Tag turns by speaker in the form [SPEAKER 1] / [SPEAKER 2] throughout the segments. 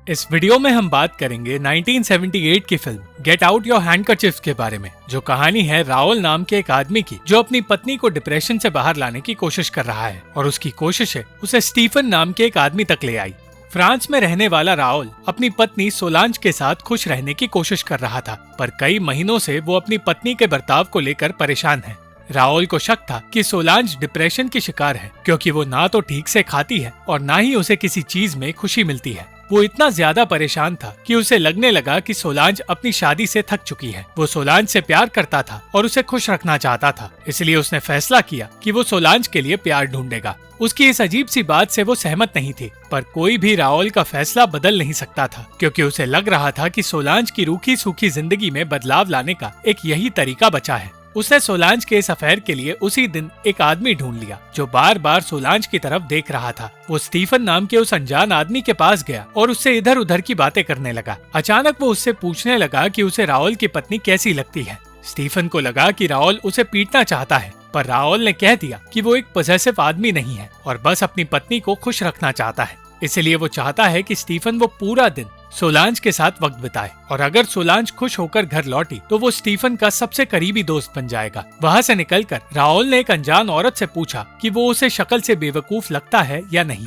[SPEAKER 1] इस वीडियो में हम बात करेंगे 1978 की फिल्म गेट आउट योर हैंडकरचिफ्स के बारे में, जो कहानी है राहुल नाम के एक आदमी की जो अपनी पत्नी को डिप्रेशन से बाहर लाने की कोशिश कर रहा है और उसकी कोशिश है उसे स्टीफन नाम के एक आदमी तक ले आई। फ्रांस में रहने वाला राहुल अपनी पत्नी सोलांज के साथ खुश रहने की कोशिश कर रहा था, पर कई महीनों से वो अपनी पत्नी के बर्ताव को लेकर परेशान है। राहुल को शक था कि सोलांज डिप्रेशन की शिकार है, क्योंकि वो ना तो ठीक से खाती है और ना ही उसे किसी चीज में खुशी मिलती है। वो इतना ज्यादा परेशान था कि उसे लगने लगा कि सोलांज अपनी शादी से थक चुकी है। वो सोलांज से प्यार करता था और उसे खुश रखना चाहता था, इसलिए उसने फैसला किया कि वो सोलांज के लिए प्यार ढूंढेगा। उसकी इस अजीब सी बात से वो सहमत नहीं थी, पर कोई भी राहुल का फैसला बदल नहीं सकता था, क्योंकि उसे लग रहा था कि सोलांज की रूखी सूखी जिंदगी में बदलाव लाने का एक यही तरीका बचा है। उसने सोलांज के इस अफेयर के लिए उसी दिन एक आदमी ढूंढ लिया जो बार बार सोलांज की तरफ देख रहा था। वो स्टीफन नाम के उस अनजान आदमी के पास गया और उससे इधर उधर की बातें करने लगा। अचानक वो उससे पूछने लगा कि उसे राहुल की पत्नी कैसी लगती है। स्टीफन को लगा कि राहुल उसे पीटना चाहता है, पर राहुल ने कह दिया कि वो एक पॉसेसिव आदमी नहीं है और बस अपनी पत्नी को खुश रखना चाहता है। इसलिए वो चाहता है कि स्टीफन वो पूरा दिन सोलांज के साथ वक्त बिताए, और अगर सोलांज खुश होकर घर लौटी तो वो स्टीफन का सबसे करीबी दोस्त बन जाएगा। वहाँ से निकलकर राहुल ने एक अनजान औरत से पूछा कि वो उसे शक्ल से बेवकूफ लगता है या नहीं।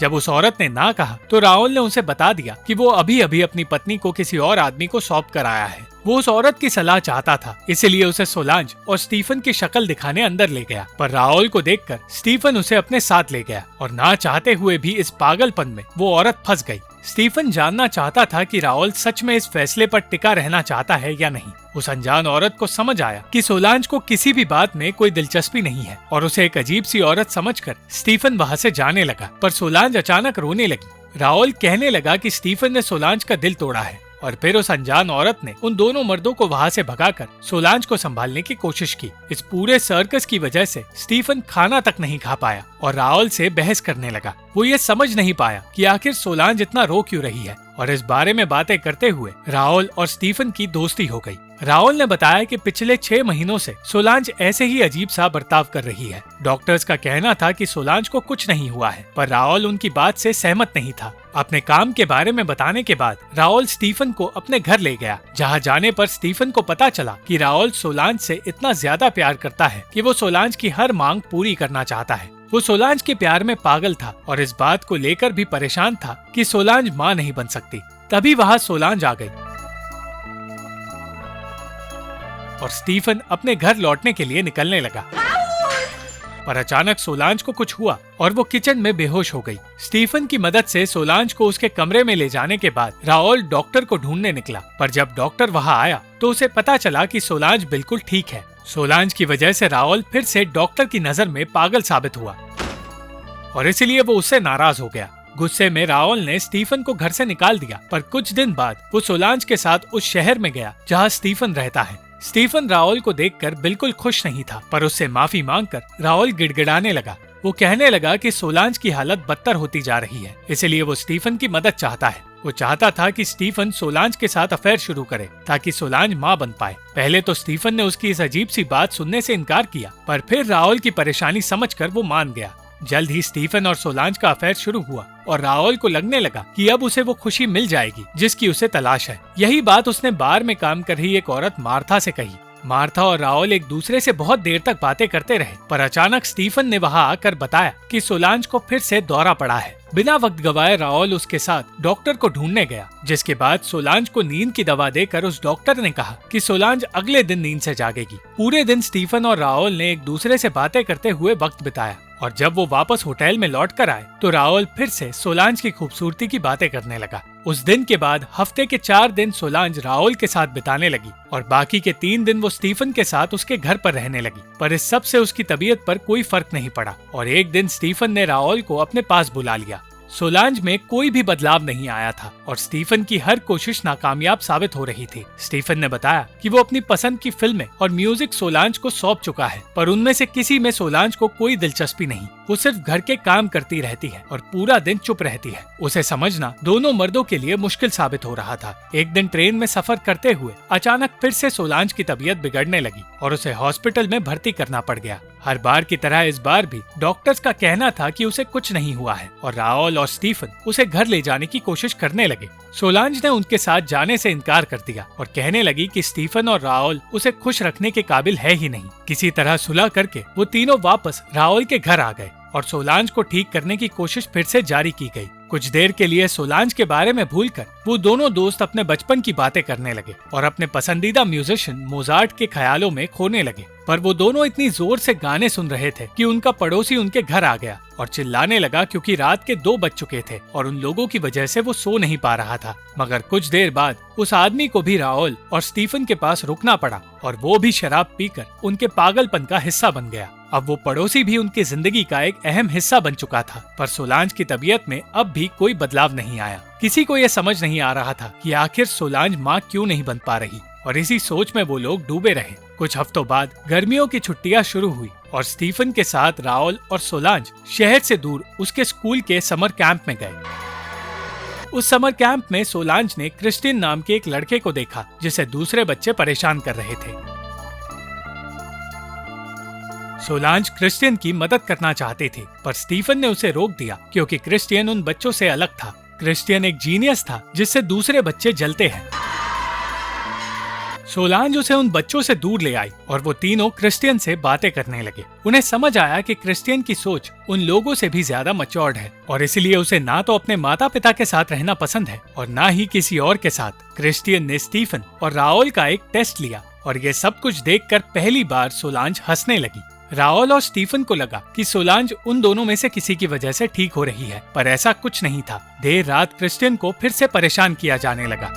[SPEAKER 1] जब उस औरत ने ना कहा तो राहुल ने उसे बता दिया कि वो अभी अभी अपनी पत्नी को किसी और आदमी को सौंप कर आया है। वो उस औरत की सलाह चाहता था, इसलिए उसे सोलांज और स्टीफन की शक्ल दिखाने अंदर ले गया, पर राहुल को देखकर स्टीफन उसे अपने साथ ले गया और ना चाहते हुए भी इस पागलपन में वो औरत फंस गई। स्टीफन जानना चाहता था कि राहुल सच में इस फैसले पर टिका रहना चाहता है या नहीं। उस अनजान औरत को समझ आया कि सोलांज को किसी भी बात में कोई दिलचस्पी नहीं है और उसे एक अजीब सी औरत समझकर स्टीफन वहाँ से जाने लगा, पर सोलांज अचानक रोने लगी। राहुल कहने लगा कि स्टीफन ने सोलांज का दिल तोड़ा है, और फिर उस अनजान औरत ने उन दोनों मर्दों को वहाँ से भगाकर सोलांज को संभालने की कोशिश की। इस पूरे सर्कस की वजह से स्टीफन खाना तक नहीं खा पाया और राहुल से बहस करने लगा। वो ये समझ नहीं पाया कि आखिर सोलांज इतना रो क्यों रही है, और इस बारे में बातें करते हुए राहुल और स्टीफन की दोस्ती हो गई। राहुल ने बताया कि पिछले 6 महीनों से सोलांज ऐसे ही अजीब सा बर्ताव कर रही है। डॉक्टर्स का कहना था कि सोलांज को कुछ नहीं हुआ है, पर राहुल उनकी बात से सहमत नहीं था। अपने काम के बारे में बताने के बाद राहुल स्टीफन को अपने घर ले गया, जहां जाने पर स्टीफन को पता चला कि राहुल सोलांज से इतना ज्यादा प्यार करता है कि वो सोलांज की हर मांग पूरी करना चाहता है। वो सोलांज के प्यार में पागल था और इस बात को लेकर भी परेशान था कि सोलांज माँ नहीं बन सकती। तभी वहाँ सोलांज आ गई और स्टीफन अपने घर लौटने के लिए निकलने लगा, पर अचानक सोलांज को कुछ हुआ और वो किचन में बेहोश हो गई। स्टीफन की मदद से सोलांज को उसके कमरे में ले जाने के बाद राहुल डॉक्टर को ढूंढने निकला, पर जब डॉक्टर वहाँ आया तो उसे पता चला कि सोलांज बिल्कुल ठीक है। सोलांज की वजह से राहुल फिर से डॉक्टर की नजर में पागल साबित हुआ और इसलिए वो उससे नाराज हो गया। गुस्से में राहुल ने स्टीफन को घर से निकाल दिया, पर कुछ दिन बाद वो सोलांज के साथ उस शहर में गया जहाँ स्टीफन रहता है। स्टीफन राहुल को देखकर बिल्कुल खुश नहीं था, पर उससे माफी मांगकर राहुल गिड़गिड़ाने लगा। वो कहने लगा कि सोलांज की हालत बदतर होती जा रही है, इसलिए वो स्टीफन की मदद चाहता है। वो चाहता था कि स्टीफन सोलांज के साथ अफेयर शुरू करे ताकि सोलांज माँ बन पाए। पहले तो स्टीफन ने उसकी इस अजीब सी बात सुनने से इनकार किया, पर फिर राहुल की परेशानी समझकर वो मान गया। जल्द ही स्टीफन और सोलांज का अफेयर शुरू हुआ और राहुल को लगने लगा कि अब उसे वो खुशी मिल जाएगी जिसकी उसे तलाश है। यही बात उसने बार में काम कर रही एक औरत मार्था से कही। मार्था और राहुल एक दूसरे से बहुत देर तक बातें करते रहे, पर अचानक स्टीफन ने वहाँ आकर बताया कि सोलांज को फिर से दौरा पड़ा है। बिना वक्त गवाए राहुल उसके साथ डॉक्टर को ढूंढने गया, जिसके बाद सोलांज को नींद की दवा देकर उस डॉक्टर ने कहा कि सोलांज अगले दिन नींद से जागेगी। पूरे दिन स्टीफन और राहुल ने एक दूसरे से बातें करते हुए वक्त बिताया, और जब वो वापस होटल में लौट कर आए तो राहुल फिर से सोलांज की खूबसूरती की बातें करने लगा। उस दिन के बाद हफ्ते के 4 दिन सोलांज राहुल के साथ बिताने लगी और बाकी के 3 दिन वो स्टीफन के साथ उसके घर पर रहने लगी, पर इस सब से उसकी तबीयत पर कोई फर्क नहीं पड़ा और एक दिन स्टीफन ने राहुल को अपने पास बुला लिया। सोलांज में कोई भी बदलाव नहीं आया था और स्टीफन की हर कोशिश नाकामयाब साबित हो रही थी। स्टीफन ने बताया कि वो अपनी पसंद की फिल्में और म्यूजिक सोलांज को सौंप चुका है, पर उनमें से किसी में सोलांज को कोई दिलचस्पी नहीं। वो सिर्फ घर के काम करती रहती है और पूरा दिन चुप रहती है। उसे समझना दोनों मर्दों के लिए मुश्किल साबित हो रहा था। एक दिन ट्रेन में सफर करते हुए अचानक फिर से सोलांज की तबीयत बिगड़ने लगी और उसे हॉस्पिटल में भर्ती करना पड़ गया। हर बार की तरह इस बार भी डॉक्टर्स का कहना था कि उसे कुछ नहीं हुआ है और राओल और स्टीफन उसे घर ले जाने की कोशिश करने लगे। सोलांज ने उनके साथ जाने से इनकार कर दिया और कहने लगी कि स्टीफन और राओल उसे खुश रखने के काबिल है ही नहीं। किसी तरह सुलह करके वो तीनों वापस राओल के घर आ गए और सोलांज को ठीक करने की कोशिश फिर से जारी की गई। कुछ देर के लिए सोलांज के बारे में भूलकर वो दोनों दोस्त अपने बचपन की बातें करने लगे और अपने पसंदीदा म्यूजिशियन मोजार्ट के ख्यालों में खोने लगे। पर वो दोनों इतनी जोर से गाने सुन रहे थे कि उनका पड़ोसी उनके घर आ गया और चिल्लाने लगा क्योंकि रात के 2 बज चुके थे और उन लोगों की वजह से वो सो नहीं पा रहा था। मगर कुछ देर बाद उस आदमी को भी राओल और स्टीफन के पास रुकना पड़ा और वो भी शराब पीकर उनके पागलपन का हिस्सा बन गया। अब वो पड़ोसी भी उनकी जिंदगी का एक अहम हिस्सा बन चुका था। पर सोलांज की तबीयत में अब भी कोई बदलाव नहीं आया। किसी को ये समझ नहीं आ रहा था कि आखिर सोलांज माँ क्यों नहीं बन पा रही और इसी सोच में वो लोग डूबे रहे। कुछ हफ्तों बाद गर्मियों की छुट्टियां शुरू हुई और स्टीफन के साथ राओल और सोलांज शहर से दूर उसके स्कूल के समर कैंप में गए। उस समर कैंप में सोलांज ने क्रिस्टियन नाम के एक लड़के को देखा जिसे दूसरे बच्चे परेशान कर रहे थे। सोलांज क्रिस्टियन की मदद करना चाहती थी पर स्टीफन ने उसे रोक दिया क्योंकि क्रिस्टियन उन बच्चों से अलग था। क्रिस्टियन एक जीनियस था जिससे दूसरे बच्चे जलते हैं। सोलांज उसे उन बच्चों से दूर ले आई और वो तीनों क्रिस्टियन से बातें करने लगे। उन्हें समझ आया कि क्रिस्टियन की सोच उन लोगों से भी ज्यादा मैच्योर्ड है और इसलिए उसे ना तो अपने माता पिता के साथ रहना पसंद है और ना ही किसी और के साथ। क्रिस्टियन ने स्टीफन और राओल का एक टेस्ट लिया और ये सब कुछ देखकर पहली बार सोलांज हंसने लगी। राओल और स्टीफन को लगा कि सोलांज उन दोनों में से किसी की वजह से ठीक हो रही है, पर ऐसा कुछ नहीं था। देर रात क्रिस्टियन को फिर से परेशान किया जाने लगा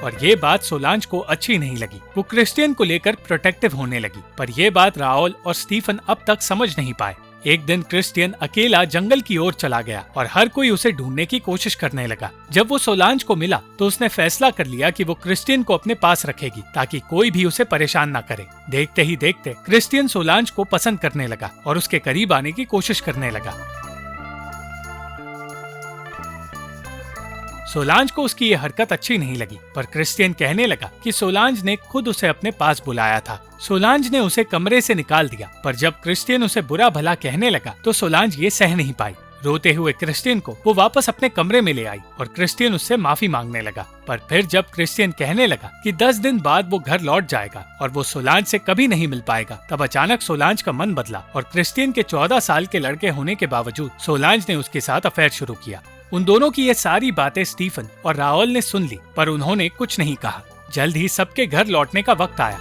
[SPEAKER 1] और ये बात सोलांज को अच्छी नहीं लगी। वो क्रिस्टियन को लेकर प्रोटेक्टिव होने लगी, पर ये बात राओल और स्टीफन अब तक समझ नहीं पाए। एक दिन क्रिस्टियन अकेला जंगल की ओर चला गया और हर कोई उसे ढूंढने की कोशिश करने लगा। जब वो सोलांज को मिला तो उसने फैसला कर लिया कि वो क्रिस्टियन को अपने पास रखेगी ताकि कोई भी उसे परेशान न करे। देखते ही देखते क्रिस्टियन सोलांज को पसंद करने लगा और उसके करीब आने की कोशिश करने लगा। सोलांज को उसकी ये हरकत अच्छी नहीं लगी, पर क्रिस्टियन कहने लगा कि सोलांज ने खुद उसे अपने पास बुलाया था। सोलांज ने उसे कमरे से निकाल दिया, पर जब क्रिस्टियन उसे बुरा भला कहने लगा तो सोलांज ये सह नहीं पाई। रोते हुए क्रिस्टियन को वो वापस अपने कमरे में ले आई और क्रिस्टियन उससे माफी मांगने लगा। पर फिर जब क्रिस्टियन कहने लगा कि 10 दिन बाद वो घर लौट जाएगा और वो सोलांज से कभी नहीं मिल पाएगा, तब अचानक सोलांज का मन बदला और क्रिस्टियन के 14 साल के लड़के होने के बावजूद सोलांज ने उसके साथ अफेयर शुरू किया। उन दोनों की ये सारी बातें स्टीफन और राओल ने सुन ली, पर उन्होंने कुछ नहीं कहा। जल्द ही सबके घर लौटने का वक्त आया,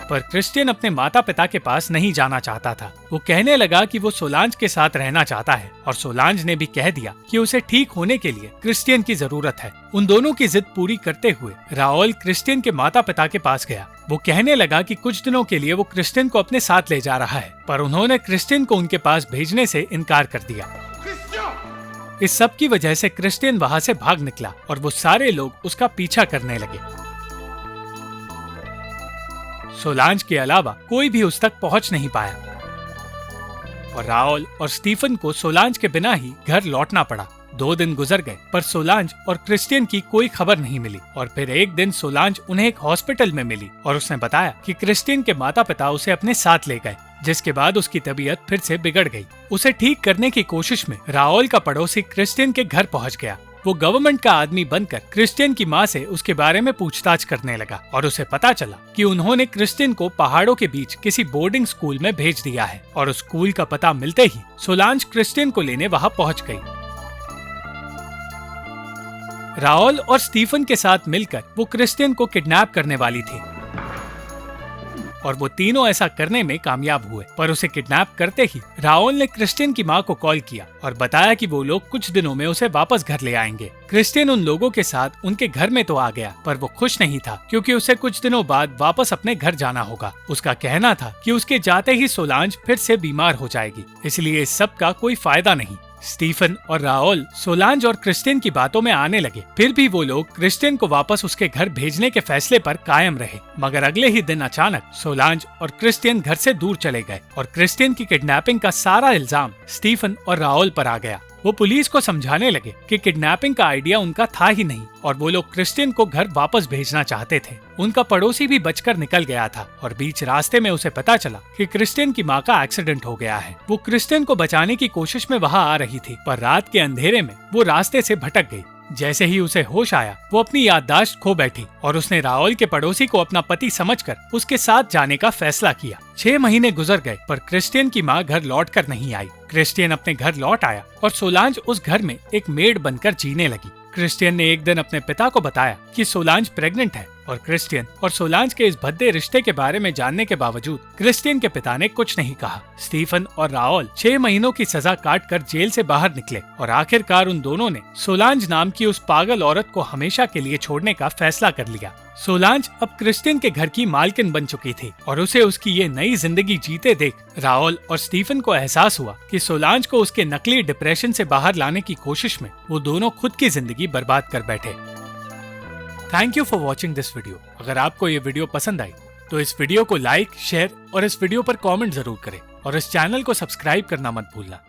[SPEAKER 1] पर क्रिस्टियन अपने माता पिता के पास नहीं जाना चाहता था। वो कहने लगा कि वो सोलांज के साथ रहना चाहता है और सोलांज ने भी कह दिया कि उसे ठीक होने के लिए क्रिस्टियन की जरूरत है। उन दोनों की जिद पूरी करते हुए राओल क्रिस्टियन के माता पिता के पास गया। वो कहने लगा कि कुछ दिनों के लिए वो क्रिस्टियन को अपने साथ ले जा रहा है, पर उन्होंने क्रिस्टियन को उनके पास भेजने से इनकार कर दिया। इस सब की वजह से क्रिस्टियन वहाँ से भाग निकला और वो सारे लोग उसका पीछा करने लगे। सोलांज के अलावा कोई भी उस तक पहुंच नहीं पाया और राओल और स्टीफन को सोलांज के बिना ही घर लौटना पड़ा। 2 दिन गुजर गए, पर सोलांज और क्रिस्टियन की कोई खबर नहीं मिली और फिर एक दिन सोलांज उन्हें एक हॉस्पिटल में मिली और उसने बताया कि क्रिस्टियन के माता पिता उसे अपने साथ ले गए, जिसके बाद उसकी तबीयत फिर से बिगड़ गई। उसे ठीक करने की कोशिश में राओल का पड़ोसी क्रिस्टियन के घर पहुंच गया। वो गवर्नमेंट का आदमी बनकर क्रिस्टियन की माँ से उसके बारे में पूछताछ करने लगा और उसे पता चला कि उन्होंने क्रिस्टियन को पहाड़ों के बीच किसी बोर्डिंग स्कूल में भेज दिया है और उस स्कूल का पता मिलते ही सोलांज क्रिस्टियन को लेने वहाँ पहुँच गई। राओल और स्टीफन के साथ मिलकर वो क्रिस्टियन को किडनैप करने वाली थी और वो तीनों ऐसा करने में कामयाब हुए। पर उसे किडनैप करते ही राओल ने क्रिस्टियन की माँ को कॉल किया और बताया कि वो लोग कुछ दिनों में उसे वापस घर ले आएंगे। क्रिस्टियन उन लोगों के साथ उनके घर में तो आ गया, पर वो खुश नहीं था क्योंकि उसे कुछ दिनों बाद वापस अपने घर जाना होगा। उसका कहना था कि उसके जाते ही सोलांज फिर से बीमार हो जाएगी, इसलिए इस सब का कोई फायदा नहीं। स्टीफन और राओल सोलांज और क्रिस्टियन की बातों में आने लगे। फिर भी वो लोग क्रिस्टियन को वापस उसके घर भेजने के फैसले पर कायम रहे, मगर अगले ही दिन अचानक सोलांज और क्रिस्टियन घर से दूर चले गए और क्रिस्टियन की किडनैपिंग का सारा इल्जाम स्टीफन और राओल पर आ गया। वो पुलिस को समझाने लगे कि किडनैपिंग का आइडिया उनका था ही नहीं और वो लोग क्रिस्टियन को घर वापस भेजना चाहते थे। उनका पड़ोसी भी बचकर निकल गया था और बीच रास्ते में उसे पता चला कि क्रिस्टियन की माँ का एक्सीडेंट हो गया है। वो क्रिस्टियन को बचाने की कोशिश में वहाँ आ रही थी, पर रात के अंधेरे में वो रास्ते से भटक गई। जैसे ही उसे होश आया, वो अपनी याददाश्त खो बैठी और उसने राहुल के पड़ोसी को अपना पति समझकर उसके साथ जाने का फैसला किया। 6 महीने गुजर गए, पर क्रिस्टियन की माँ घर लौटकर नहीं आई। क्रिस्टियन अपने घर लौट आया और सोलांज उस घर में एक मेड बनकर जीने लगी। क्रिस्टियन ने एक दिन अपने पिता को बताया कि सोलांज प्रेग्नेंट है और क्रिस्टियन और सोलांज के इस भद्दे रिश्ते के बारे में जानने के बावजूद क्रिस्टियन के पिता ने कुछ नहीं कहा। स्टीफन और राहुल 6 महीनों की सजा काटकर जेल से बाहर निकले और आखिरकार उन दोनों ने सोलांज नाम की उस पागल औरत को हमेशा के लिए छोड़ने का फैसला कर लिया। सोलांज अब क्रिस्टियन के घर की मालकिन बन चुकी थी और उसे उसकी ये नई जिंदगी जीते देख राहुल और स्टीफन को एहसास हुआ कि सोलांज को उसके नकली डिप्रेशन से बाहर लाने की कोशिश में वो दोनों खुद की जिंदगी बर्बाद कर बैठे। Thank you for watching this video. अगर आपको ये वीडियो पसंद आई तो इस वीडियो को लाइक, शेयर और इस वीडियो पर कमेंट जरूर करें और इस चैनल को सब्सक्राइब करना मत भूलना।